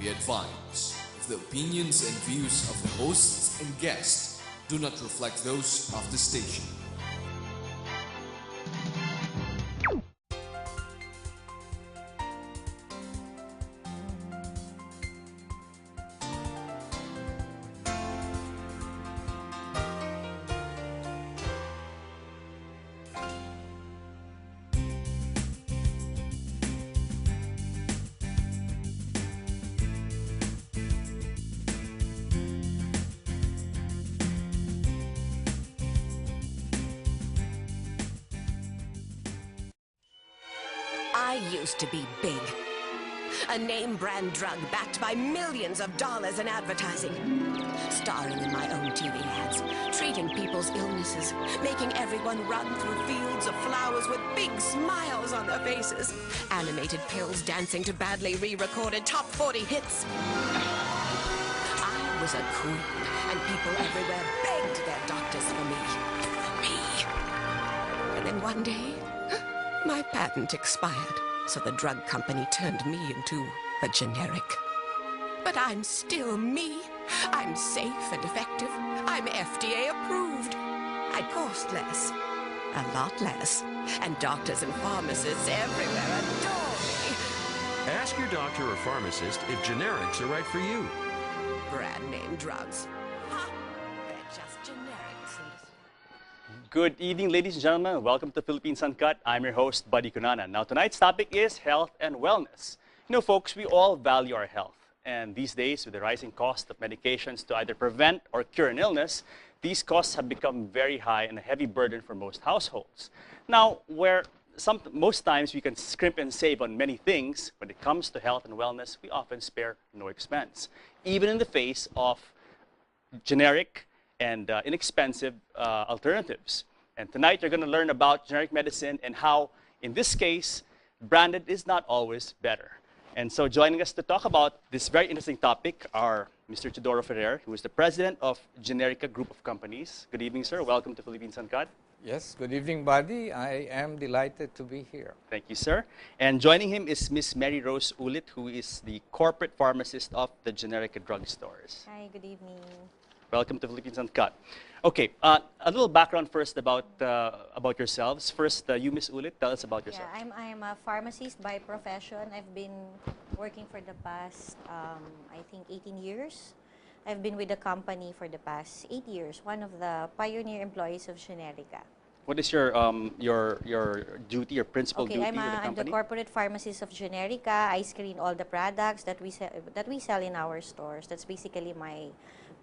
be advised, if the opinions and views of the hosts and guests do not reflect those of the station. I used to be big. A name brand drug backed by millions of dollars in advertising. Starring in my own TV ads, treating people's illnesses, making everyone run through fields of flowers with big smiles on their faces. Animated pills dancing to badly re-recorded top 40 hits. I was a queen, and people everywhere begged their doctors for me. For me. And then one day, my patent expired, so the drug company turned me into a generic. But I'm still me. I'm safe and effective. I'm FDA approved. I cost less. A lot less. And doctors and pharmacists everywhere adore me. Ask your doctor or pharmacist if generics are right for you. Brand name drugs. Huh? They're just generics. Good evening, ladies and gentlemen. Welcome to Philippines Uncut. I'm your host, Buddy Kunana. Now, tonight's topic is health and wellness. You know, folks, we all value our health. And these days, with the rising cost of medications to either prevent or cure an illness, these costs have become very high and a heavy burden for most households. Now, most times we can scrimp and save on many things, when it comes to health and wellness, we often spare no expense, even in the face of generic and inexpensive alternatives. And tonight, you're going to learn about generic medicine and how, in this case, branded is not always better. And so joining us to talk about this very interesting topic are Mr. Teodoro Ferrer, who is the president of Generica Group of Companies. Good evening, sir. Welcome to Philippines Uncut. Yes, good evening, Buddy. I am delighted to be here. Thank you, sir. And joining him is Miss Mary Rose Ulit, who is the corporate pharmacist of the Generica drugstores. Hi, good evening. Welcome to Philippines Uncut. Okay, a little background first about yourselves. First, you, Miss Ulit, tell us about yourself. Yeah, I'm a pharmacist by profession. I've been working for the past, I think, 18 years. I've been with the company for the past 8 years, one of the pioneer employees of Generica. What is your duty, your principal duty with the company? I'm the corporate pharmacist of Generica. I screen all the products that we sell in our stores. That's basically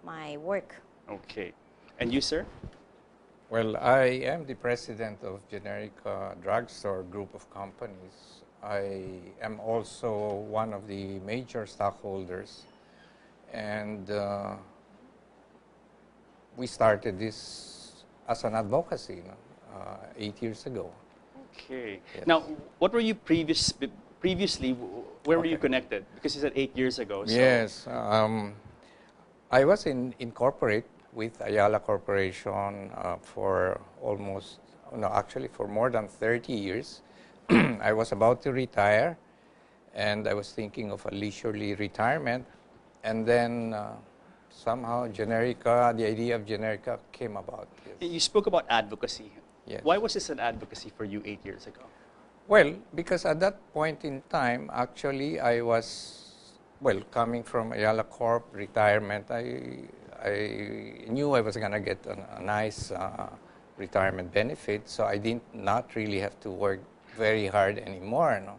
my work. Okay. And you, sir? Well, I am the president of Generica Drugstore Group of Companies. I am also one of the major stockholders. And we started this as an advocacy 8 years ago. Okay. Yes. Now, what were you previously, where were you connected? Because you said 8 years ago. So. Yes. I was in corporate with Ayala Corporation for for more than 30 years. I was about to retire, and I was thinking of a leisurely retirement. And then somehow the idea of Generica came about. Yes. You spoke about advocacy. Yes. Why was this an advocacy for you 8 years ago? Well, because at that point in time, actually, I was, coming from Ayala Corp retirement, I knew I was going to get a nice retirement benefit, so I did not really have to work very hard anymore. No?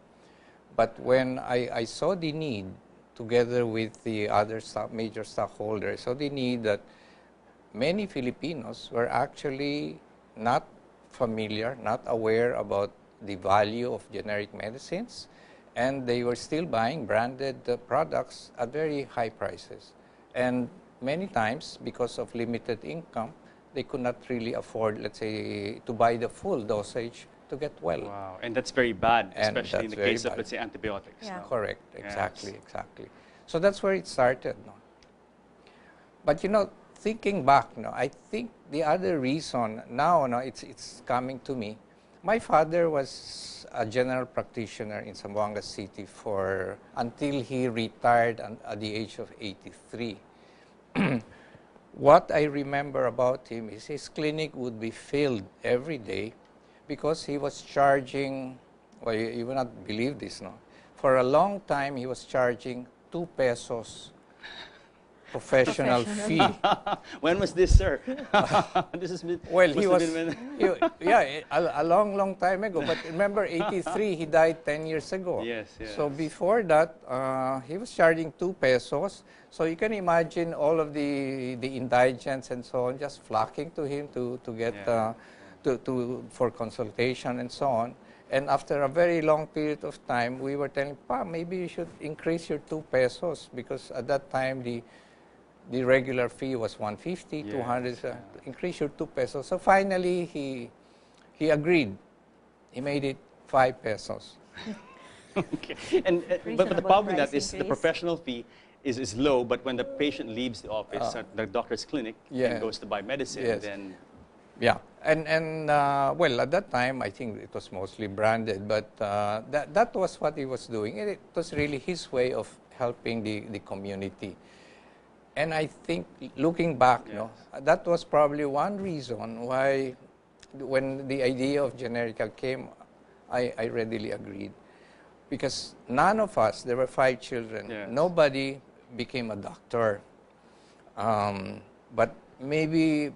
But when I saw the need, together with the other major stockholders, saw the need that many Filipinos were actually not familiar, not aware about the value of generic medicines, and they were still buying branded products at very high prices. And many times, because of limited income, they could not really afford, let's say, to buy the full dosage to get well. Wow, and that's very bad, And especially in the that's very case of, bad. let's say, antibiotics. Yeah. No? Correct, Yes. exactly. So that's where it started. No? But thinking back, I think the other reason now, it's coming to me. My father was a general practitioner in Zamboanga City until he retired at the age of 83. What I remember about him is his clinic would be filled every day because he was charging, well, you will not believe this, no? For a long time, he was charging 2 pesos professional fee. When was this, sir? This has been, Well, must he have was, been when- yeah, a long, long time ago. But remember, 83, he died 10 years ago. Yes, yes. So before that, he was charging 2 pesos. So you can imagine all of the indigents and so on just flocking to him to get Yeah. for consultation and so on. And after a very long period of time, we were telling, Pa, maybe you should increase your 2 pesos because at that time the regular fee was 150, Yes, 200, increase your 2 pesos. So finally, he agreed. He made it 5 pesos. Okay. And but the Reasonable problem with that price is the increase. professional fee is low, but when the patient leaves the office at the doctor's clinic Yeah. and goes to buy medicine, Yes. then Yeah, and well, at that time, I think it was mostly branded, but that was what he was doing. It was really his way of helping the community. And I think, looking back, no, that was probably one reason why, when the idea of Generica came, I readily agreed. Because none of us, there were 5 children, Yes. nobody became a doctor. But maybe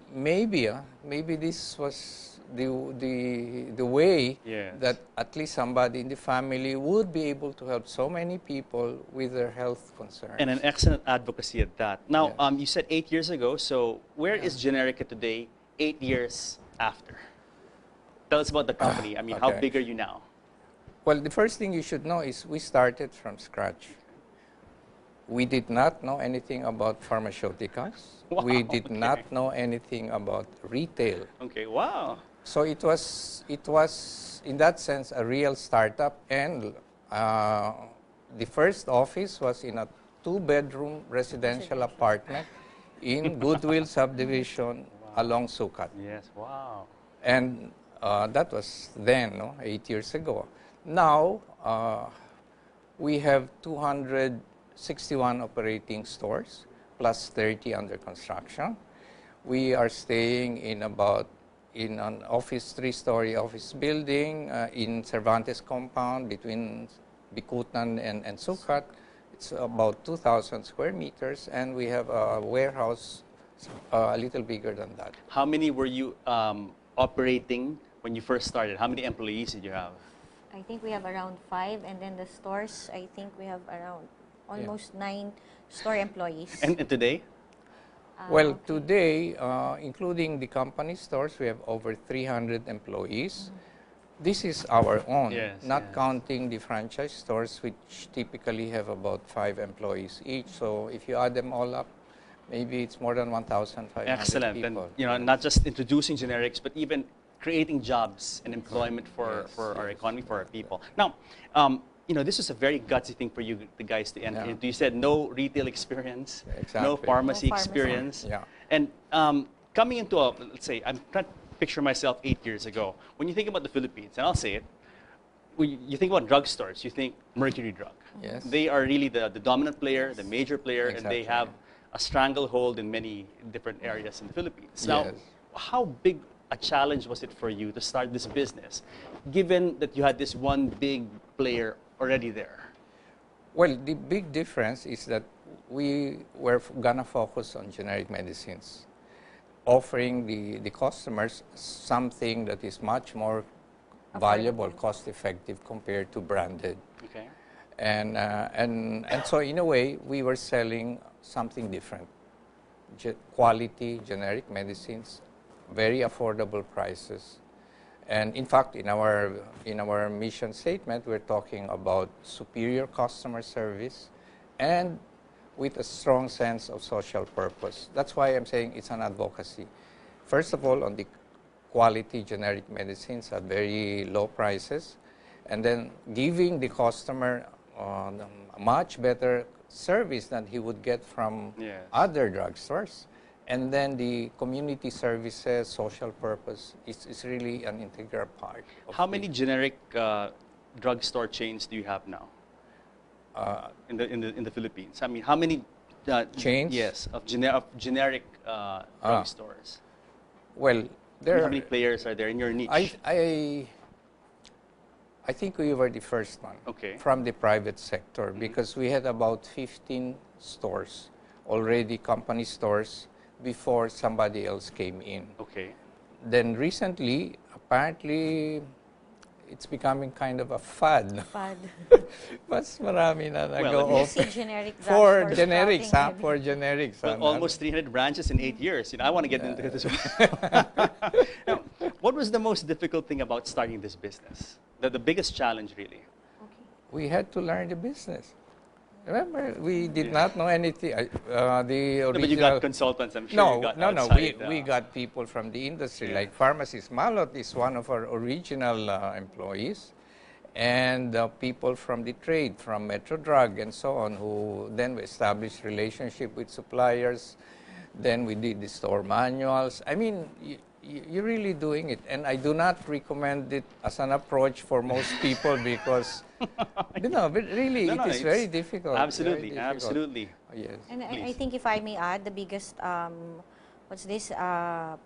this was the way Yes. that at least somebody in the family would be able to help so many people with their health concerns. and an excellent advocacy at that. Now, Yes. you said 8 years ago. So where is Generica today, 8 years after? Tell us about the company. I mean, how okay. big are you now? Well, the first thing you should know is we started from scratch. We did not know anything about pharmaceuticals. Wow, We did okay. not know anything about retail. Okay. Wow. So it was in that sense a real startup, and the first office was in a 2-bedroom residential apartment in Goodwill subdivision along Sukat. Yes. Wow. And that was then, no, 8 years ago. Now, we have 261 operating stores, plus 30 under construction. We are staying in an 3-story office building in Cervantes compound between Bikutan and Sukat. It's about 2,000 square meters, and we have a warehouse a little bigger than that. How many were you operating when you first started? How many employees did you have? I think we have around 5, and then the stores, I think we have around almost 9 store employees. And today? Well, today, including the company stores, we have over 300 employees. This is our own, Yes, not yes. counting the franchise stores, which typically have about 5 employees each. So if you add them all up, maybe it's more than 1,500 Excellent. people. And not just introducing generics, but even creating jobs and employment for our economy, for our people. Now, this is a very gutsy thing for you, the guys, to enter Yeah. into. You said no retail experience, no Exactly. pharmacy No pharmacy. experience. Yeah. And coming into let's say, I'm trying to picture myself 8 years ago. When you think about the Philippines, and I'll say it, when you think about drugstores, you think Mercury Drug. Yes. They are really the dominant player, the major player, and they Exactly. have a stranglehold in many different areas in the Philippines. Now, Yes. how big a challenge was it for you to start this business, given that you had this one big player already there? Well, the big difference is that we were gonna focus on generic medicines, offering the customers something that is much more valuable, cost-effective compared to branded. Okay. And so in a way, we were selling something different. Quality, generic medicines, very affordable prices. And in fact, in our mission statement, we're talking about superior customer service and with a strong sense of social purpose. That's why I'm saying it's an advocacy. First of all, on the quality generic medicines at very low prices, and then giving the customer a much better service than he would get from Yes. other drugstores. And then the community services, social purpose is really an integral part. Of How many generic drugstore chains do you have now in the Philippines? I mean, how many Chains? Yes, of generic drugstores. Well, there. How many players are there in your niche? I think we were the first one from the private sector because we had about 15 stores, already company stores, before somebody else came in. Okay. Then recently, apparently, it's becoming kind of a fad. Fad. Mas marami na Well, nag-o-open. You see generic For drugstores generics, sprouting for generics. Well, almost 300 branches in 8 years. You know, I want to get into this one. Now, what was the most difficult thing about starting this business? The biggest challenge, really? We had to learn the business. Remember, we did not know anything. The original. No, but you got consultants, I'm sure. No, you got no. outside, We got people from the industry, Yeah. like pharmacist Malot is one of our original employees, and people from the trade, from Metro Drug and so on, who then we established relationship with suppliers. Then we did the store manuals. I mean, you're really doing it, and I do not recommend it as an approach for most people because, you know, but really No, it is very difficult. Absolutely, very difficult. absolutely. Yes. And I Please. think if I may add, the biggest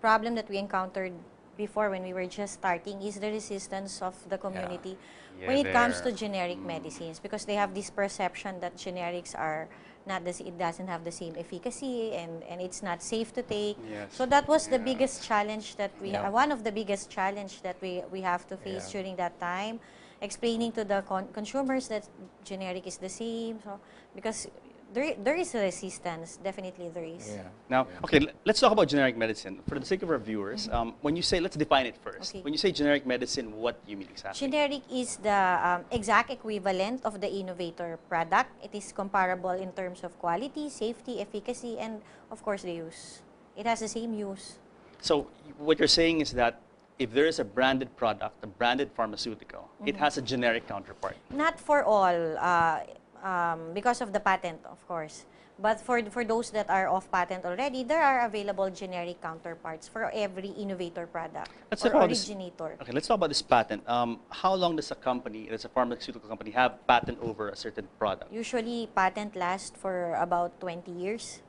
problem that we encountered before when we were just starting is the resistance of the community Yeah, when it comes there. to generic medicines, because they have this perception that generics are not it doesn't have the same efficacy and it's not safe to take. Yes. So that was the Yeah. biggest challenge that Yeah. one of the biggest challenge that we have to face Yeah. during that time, explaining to the consumers that generic is the same. So because there is a resistance, definitely there is. Yeah. Now, okay, let's talk about generic medicine. For the sake of our viewers, when you say, let's define it first. Okay. When you say generic medicine, what do you mean exactly? Generic is the exact equivalent of the innovator product. It is comparable in terms of quality, safety, efficacy, and of course the use. It has the same use. So what you're saying is that if there is a branded product, a branded pharmaceutical, it has a generic counterpart. Not for all, because of the patent, of course. But for those that are off patent already, there are available generic counterparts for every innovator product Let's or talk about this- originator. Okay, let's talk about this patent. How long does a pharmaceutical company, have patent over a certain product? Usually, patent lasts for about 20 years.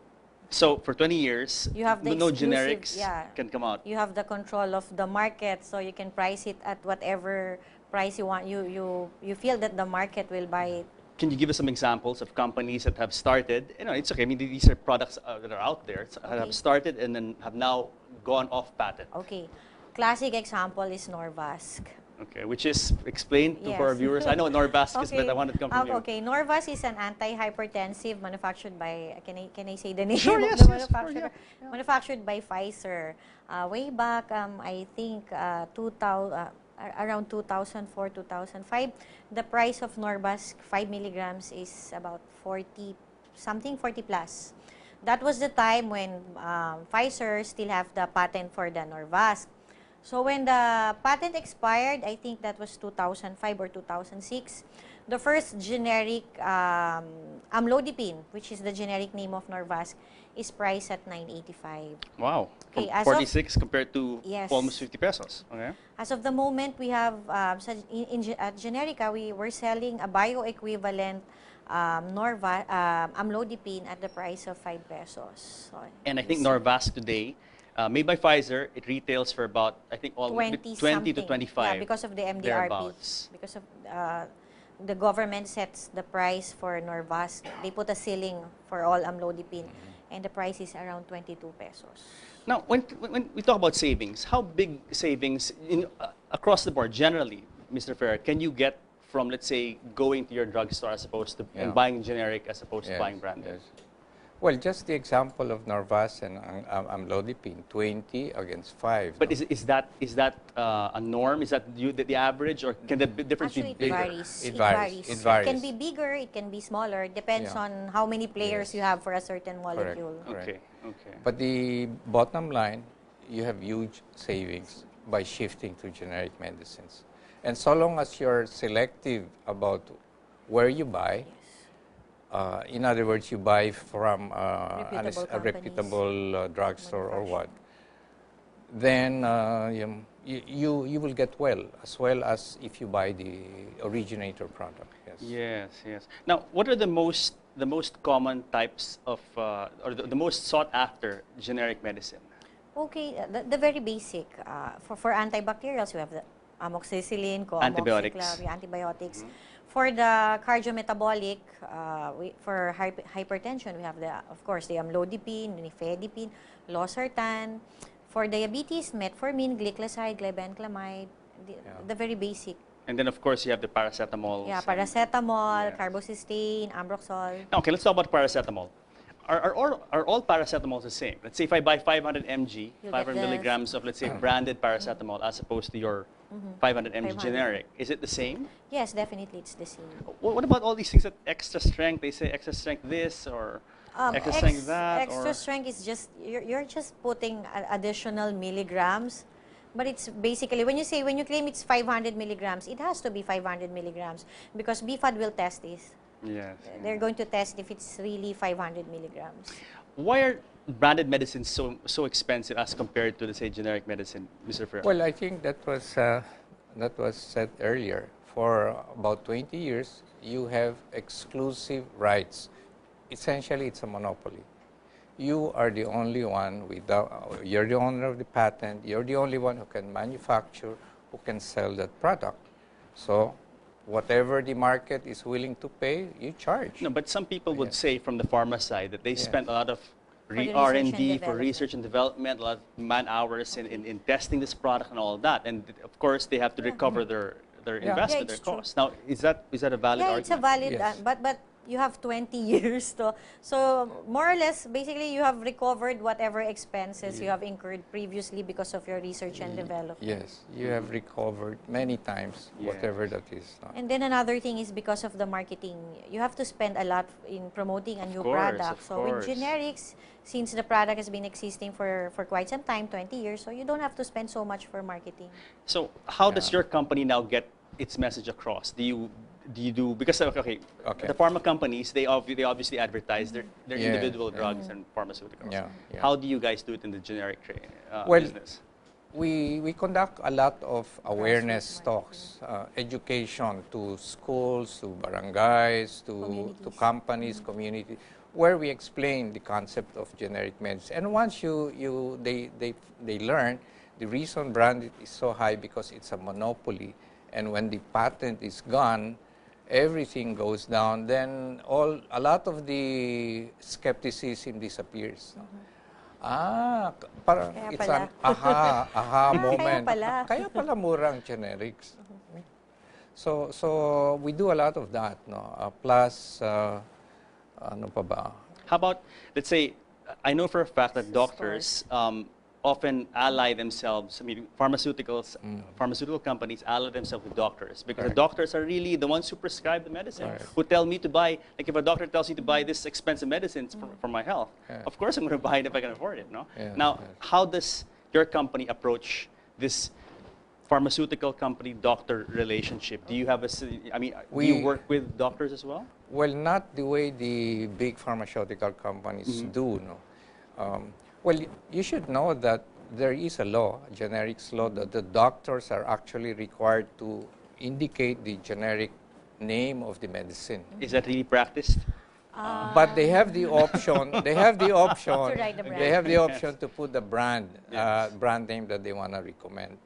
So for 20 years, You have the no exclusive- generics yeah. can come out. You have the control of the market, so you can price it at whatever price you want. You feel that the market will buy it. Can you give us some examples of companies that have started? You know, it's okay. I mean, these are products that are out there that Okay. have started and then have now gone off patent. Okay. Classic example is Norvasc. Okay, which is explained to for our Yes. viewers. I know Norvasc is, but I wanted to come from you. Okay, Norvasc is an antihypertensive manufactured by, can I say the name Sure, of yes, the yes, sure, manufacturer? yeah. Manufactured by Pfizer. Way back, I think, 2000, around 2004, 2005, the price of Norvasc 5 milligrams is about 40 plus. That was the time when Pfizer still have the patent for the Norvasc. So when the patent expired, I think that was 2005 or 2006, the first generic amlodipine, which is the generic name of Norvasc, is priced at 985. Wow. Okay, From as of- 46 compared to Yes. almost 50 pesos. Okay. As of the moment, we have, at Generica, we were selling a bioequivalent amlodipine at the price of 5 pesos. So, And I think Norvasc today, made by Pfizer, it retails for about, I think, 20 to something. 25. Yeah, because of the MDRP. thereabouts. Because of the government sets the price for Norvasc. They put a ceiling for all amlodipine, and the price is around 22 pesos. Now, when we talk about savings, how big savings across the board, generally, Mr. Ferrer, can you get from, let's say, going to your drugstore as opposed to and buying generic as opposed to buying branded? Yes. Well, just the example of Norvasc and amlodipine, 20 against 5. But no? is that a norm? Is that the average, or can the difference Actually, be it bigger? varies. It varies. It It varies. can be bigger, it can be smaller. Depends Yeah. on how many players Yes. you have for a certain molecule. Correct. Okay, okay. But the bottom line, you have huge savings by shifting to generic medicines. And so long as you're selective about where you buy, In other words, you buy from Reputable a companies. reputable drugstore or what, then you will get well as if you buy the originator product. Yes. Yes, yes. Now, what are the most common types of or the most sought after generic medicine? Okay, the very basic. For antibacterials, we have the amoxicillin, Antibiotics. co-amoxiclav, antibiotics. For the cardiometabolic, for hypertension, we have of course, the amlodipine, nifedipine, losartan. For diabetes, metformin, gliclazide, glibenclamide, the very basic. And then, of course, you have the paracetamol. Yeah, paracetamol, Yes. carbocysteine, ambroxol. Now, okay, let's talk about paracetamol. Are all paracetamols the same? Let's say if I buy 500 mg, You'll 500 get the- milligrams of, let's say, branded paracetamol as opposed to your 500 mg 500. generic, is it the same? Yes, definitely it's the same. What about all these things that extra strength? They say extra strength this or extra strength that? Extra or strength is just, you're just putting additional milligrams. But it's basically, when you claim it's 500 milligrams, it has to be 500 milligrams because BFAD will test this. Yes. They're going to test if it's really 500 milligrams. Why are branded medicines so expensive as compared to, let's say, generic medicine, Mr. Ferrer? Well, I think that was said earlier. For about 20 years, you have exclusive rights. Essentially, it's a monopoly. You are the only one you're the owner of the patent. You're the only one who can manufacture, who can sell that product. So, whatever the market is willing to pay, you charge. No, but some people would say from the pharma side that they spent a lot of the research and R&D for development. research and development, a lot of man hours in testing this product and all that. And of course, they have to recover their investment, their it's true. cost. Now, is that a valid Yeah, argument? it's a valid, Yes. but you have 20 years to, so more or less, basically, you have recovered whatever expenses you have incurred previously because of your research and development. Yes, you have recovered many times, whatever that is. And then another thing is because of the marketing, you have to spend a lot in promoting a new course, product. of So course. with generics, since the product has been existing for quite some time, 20 years, so you don't have to spend so much for marketing. So how does your company now get its message across? Do you do, because Okay. the pharma companies, they obviously advertise their individual drugs and pharmaceuticals. Yeah, yeah. How do you guys do it in the generic Well, business? We conduct a lot of awareness talks, education to schools, to barangays, to companies, community, where we explain the concept of generic medicine. And once they learn, the reason branded is so high because it's a monopoly. And when the patent is gone, everything goes down. Then a lot of the skepticism disappears. Parang Kaya it's pala. an aha moment. pala. Kaya pala murang generics. So we do a lot of that, no. Plus ano pa ba? How about, let's say, I know for a fact that doctors often ally themselves, pharmaceutical companies ally themselves with doctors because the doctors are really the ones who prescribe the medicine, who tell me to buy, like if a doctor tells me to buy this expensive medicines for my health, of course I'm going to buy it if I can afford it, no? Now, how does your company approach this pharmaceutical company-doctor relationship? Do you have do you work with doctors as well? Well, not the way the big pharmaceutical companies do, no. Well, you should know that there is a law, a generics law, that the doctors are actually required to indicate the generic name of the medicine. Is that really practiced? But they have the option. They have the option. To write the brand. They have the option to put the brand name that they want to recommend.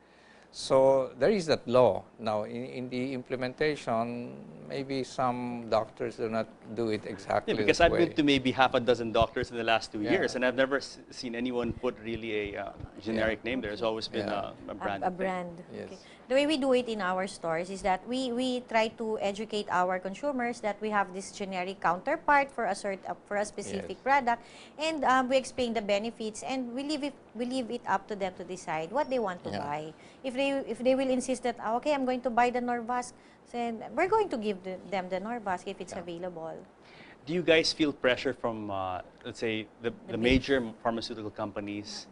So there is that law. Now, in the implementation, maybe some doctors do not do it exactly Because that I've way. been to maybe half a dozen doctors in the last 2 Yeah. years, and I've never seen anyone put really a generic name. There's always been a brand. A brand. Yes. Okay. The way we do it in our stores is that we try to educate our consumers that we have this generic counterpart for a specific Yes. product, and we explain the benefits, and we leave it up to them to decide what they want to buy. If they will insist that okay, I'm going to buy the Norvasc, then we're going to give them the Norvasc if it's available. Do you guys feel pressure from, let's say, the major pharmaceutical companies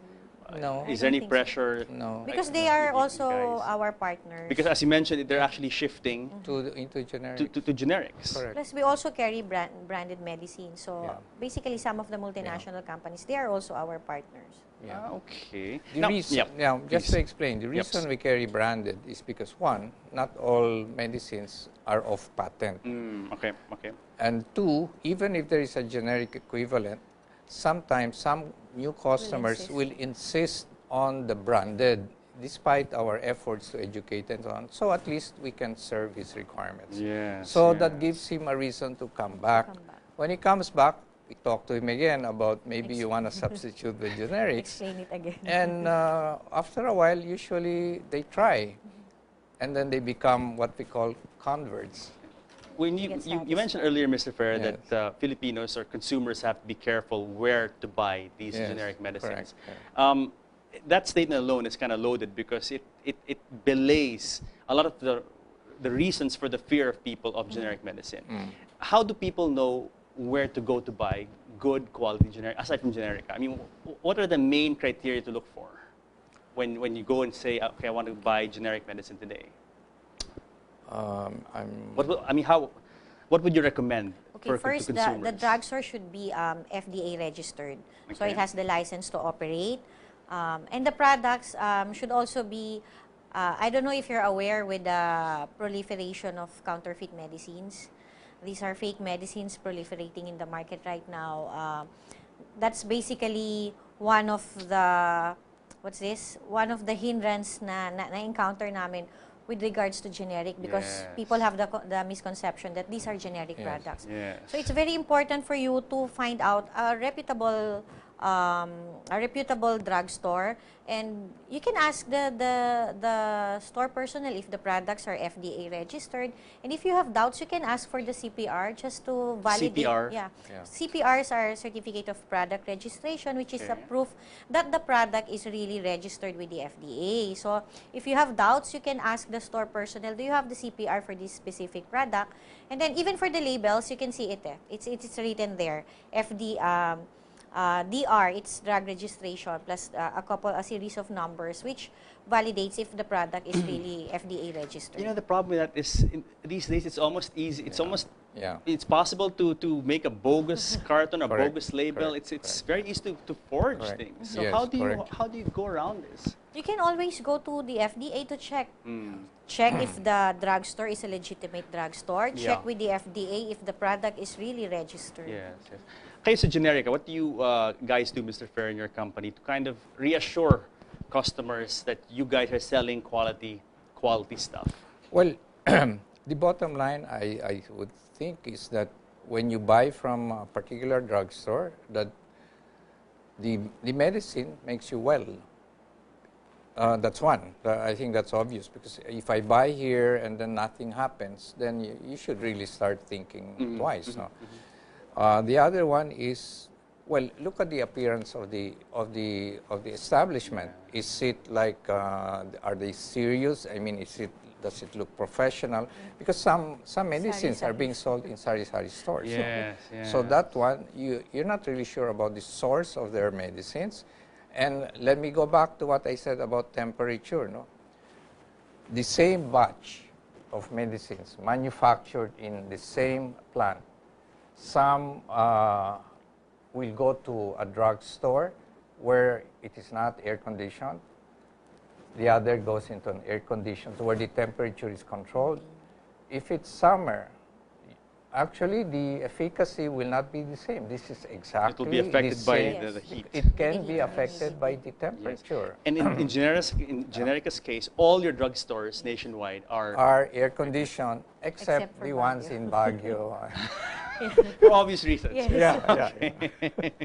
No. I Is there don't any think so. pressure? No. Because I- they no, are you also guys- our partners. Because as you mentioned, they're actually shifting Into generic. to generics. Correct. Plus, we also carry branded medicine. So Yeah. basically, some of the multinational companies, they are also our partners. Yeah. Ah, okay. The Now, reason, yep, now, just please. to explain, the reason we carry branded is because one, not all medicines are off patent. Okay, okay. And two, even if there is a generic equivalent, sometimes some new customers will insist on the branded despite our efforts to educate and so on. So at least we can serve his requirements. Yes. So yes. that gives him a reason to come back. Come back. When he comes back, we talk to him again about maybe you want to substitute with generics. Explain it again. And after a while, usually they try. And then they become what we call converts. When Get you mentioned earlier, Mr. Ferrer, Yes. that Filipinos or consumers have to be careful where to buy these Yes, generic medicines. correct. That statement alone is kind of loaded because it belays a lot of the reasons for the fear of people of generic medicine. How do people know where to go to buy good quality generic, aside from generic? I mean, what are the main criteria to look for when you go and say, okay, I want to buy generic medicine today? What would you recommend Okay, for first, to the consumers? drugstore should be FDA registered. So Okay. it has the license to operate. And the products should also be, I don't know if you're aware with the proliferation of counterfeit medicines. These are fake medicines proliferating in the market right now. That's basically one of the, one of the hindrance na encounter namin with regards to generic, because Yes. people have the misconception that these are generic Yes. products. Yes. So it's very important for you to find out a reputable drugstore, and you can ask the store personnel if the products are FDA registered, and if you have doubts, you can ask for the CPR just to validate. CPR? Yeah. Yeah. CPRs are Certificate of Product Registration, which is a Okay. proof that the product is really registered with the FDA. So if you have doubts, you can ask the store personnel, do you have the CPR for this specific product? And then even for the labels, you can see it. It's written there. DR, it's drug registration, plus a series of numbers, which validates if the product is really FDA registered. You know, the problem with that is these days it's almost easy. It's almost Yeah. it's possible to make a bogus carton, a Correct, bogus label. correct, It's very easy to forge Correct. things. So Yes, how do correct. you go around this? You can always go to the FDA to check. Check if the drugstore is a legitimate drugstore. Check Yeah. with the FDA if the product is really registered. Yes, yes. Okay, so Generica, what do you guys do, Mr. Fair, in your company to kind of reassure customers that you guys are selling quality stuff? Well, the bottom line, I would think, is that when you buy from a particular drugstore, that the medicine makes you well. That's one. I think that's obvious, because if I buy here and then nothing happens, then you should really start thinking twice. No? The other one is, well, look at the appearance of the establishment. Is it like, are they serious? I mean, does it look professional? Because some medicines are being sold in sari-sari stores. Yes, So yes. that one, you're not really sure about the source of their medicines. And let me go back to what I said about temperature. No, the same batch of medicines manufactured in the same plant. Some will go to a drugstore where it is not air conditioned. The other goes into an air conditioned where the temperature is controlled. If it's summer, actually the efficacy will not be the same. This is exactly It will be affected the by same. the heat. It can be affected by the Yes. temperature. And in Generica's case, all your drugstores nationwide Are air conditioned except Except for the ones Baguio. in Baguio. for obvious reasons. Yes. yeah.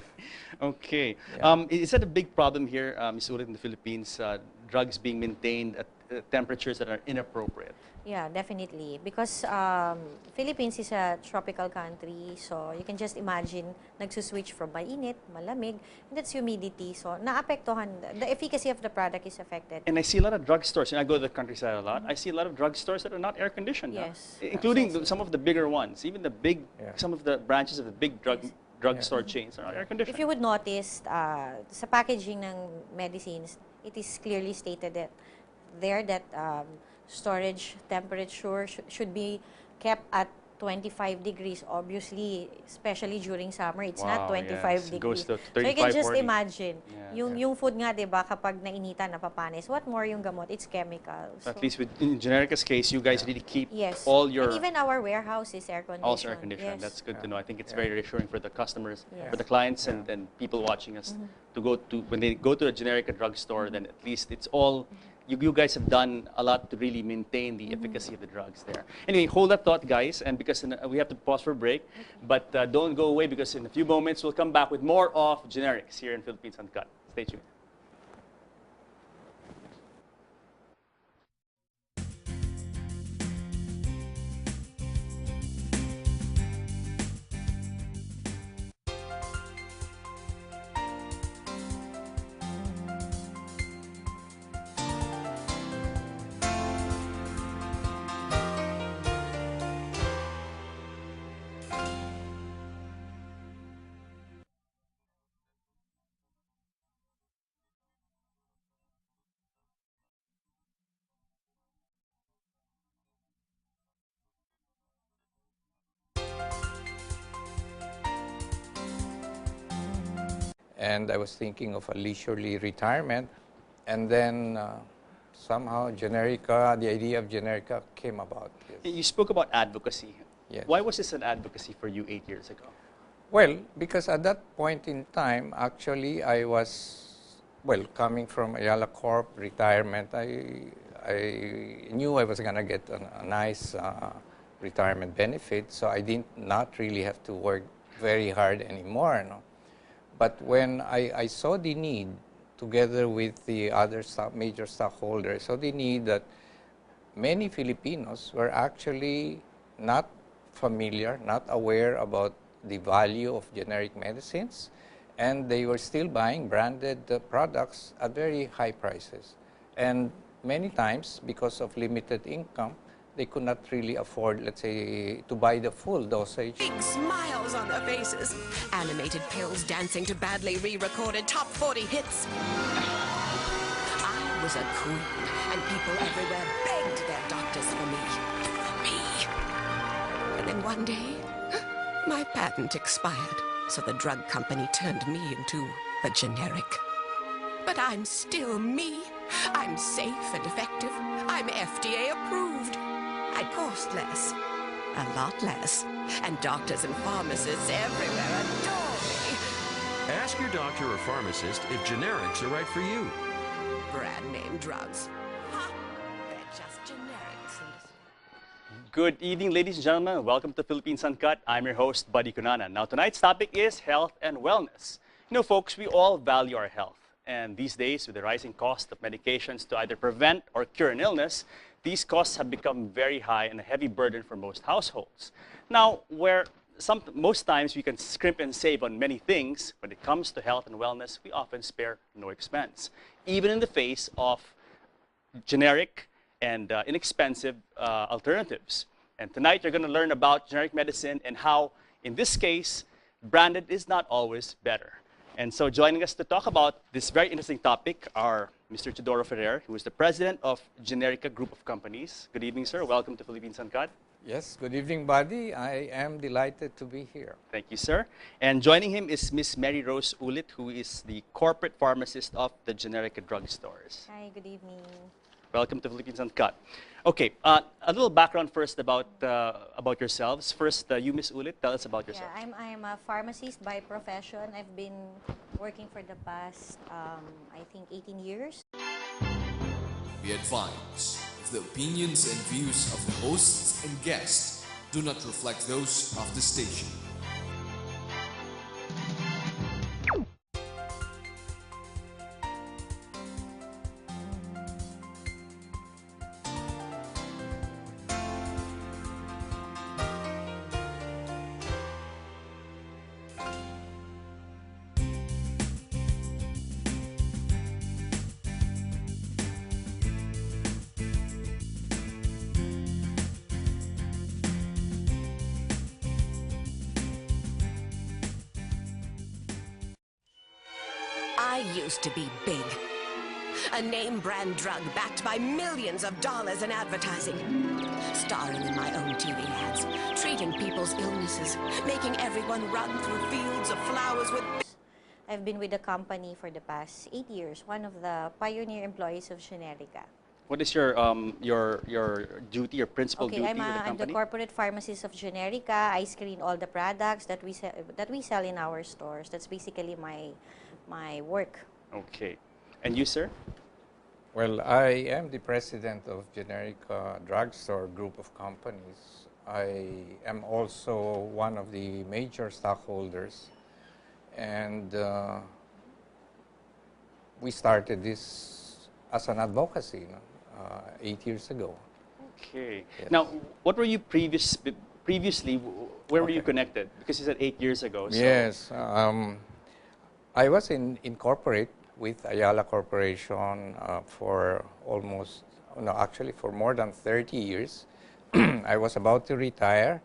Okay. Yeah. Is that a big problem here, Ms. Ulit, in the Philippines? Drugs being maintained at temperatures that are inappropriate? Yeah, definitely. Because Philippines is a tropical country, so you can just imagine nagsuswitch from mainit, malamig, and that's humidity. So naapektuhan, the efficacy of the product is affected. And I see a lot of drugstores, and I go to the countryside a lot. I see a lot of drugstores that are not air conditioned, Yes. including Yes. some of the bigger ones, even Yeah. some of the branches of the big drugstore chains are air If conditioned. you would notice, sa packaging ng medicines, it is clearly stated that storage temperature should be kept at 25 degrees. Obviously, especially during summer, it's not Wow, 25 yes. It degrees. goes to So you can 35, just 40. imagine, Yeah. yung food nga, di ba, kapag nainitan, napapanis, what more yung gamot? It's chemicals. At least in Generica's case, you guys really keep yes. all your... And even our warehouse is air conditioned. Also air conditioned. Yes. That's good to know. I think it's very reassuring for the customers, Yes. for the clients, and people watching us to go to, when they go to a Generica drugstore, then at least it's all, you guys have done a lot to really maintain the efficacy of the drugs there. Anyway, hold that thought, guys, and because we have to pause for a break, but don't go away because in a few moments we'll come back with more of Generics here in Philippines Uncut. Stay tuned. And I was thinking of a leisurely retirement. And then somehow Generica, the idea of Generica came about. Yes. You spoke about advocacy. Yes. Why was this an advocacy for you 8 years ago? Well, because at that point in time, actually, I was, well, coming from Ayala Corp retirement, I knew I was going to get a nice retirement benefit, so I did not really have to work very hard anymore. No? But when I saw the need, together with the other major stockholders, saw the need that many Filipinos were actually not familiar, not aware about the value of generic medicines, and they were still buying branded products at very high prices. And many times, because of limited income, they could not really afford, let's say, to buy the full dosage. Big smiles on their faces. Animated pills dancing to badly re-recorded top 40 hits. I was a queen, and people everywhere begged their doctors for me. Me. And then one day, my patent expired, so the drug company turned me into a generic. But I'm still me. I'm safe and effective. I'm FDA approved. I cost less, a lot less, and doctors and pharmacists everywhere adore me. Ask your doctor or pharmacist if generics are right for you. Brand name drugs. Ha! They're just generics. Good evening, ladies and gentlemen. Welcome to Philippines Uncut. I'm your host, Buddy Kunana. Now, tonight's topic is health and wellness. You know, folks, we all value our health. And these days, with the rising cost of medications to either prevent or cure an illness, these costs have become very high and a heavy burden for most households. Now, where most times we can scrimp and save on many things, when it comes to health and wellness, we often spare no expense, even in the face of generic and inexpensive alternatives. And tonight, you're going to learn about generic medicine and how, in this case, branded is not always better. And so joining us to talk about this very interesting topic are Mr. Teodoro Ferrer, who is the president of Generica Group of Companies. Good evening, sir. Welcome to Philippines Uncut. Yes, good evening, Buddy. I am delighted to be here. Thank you, sir. And joining him is Miss Mary Rose Ulit, who is the corporate pharmacist of the Generica drugstores. Hi, good evening. Welcome to Philippines Uncut. Okay, a little background first about yourselves. First, you, Miss Ulit, tell us about yourself. Yeah, I'm a pharmacist by profession. I've been working for the past, I think, 18 years. Be advised, if the opinions and views of the hosts and guests do not reflect those of the station. I used to be big. A name brand drug backed by millions of dollars in advertising. Starring in my own TV ads, treating people's illnesses, making everyone run through fields of flowers with... I've been with the company for the past 8 years, one of the pioneer employees of Generica. What is your duty, your principal duty with the I'm the company? corporate pharmacist of Generica. I screen all the products that we sell in our stores. That's basically my work. Okay. And you, sir? Well, I am the president of Generica Drugstore Group of Companies. I am also one of the major stockholders, and we started this as an advocacy 8 years ago. Okay. Yes. Now, what were you previously? Where were you connected? Because you said 8 years ago. So. Yes, I was in corporate with Ayala Corporation for almost, no, actually for more than 30 years. I was about to retire,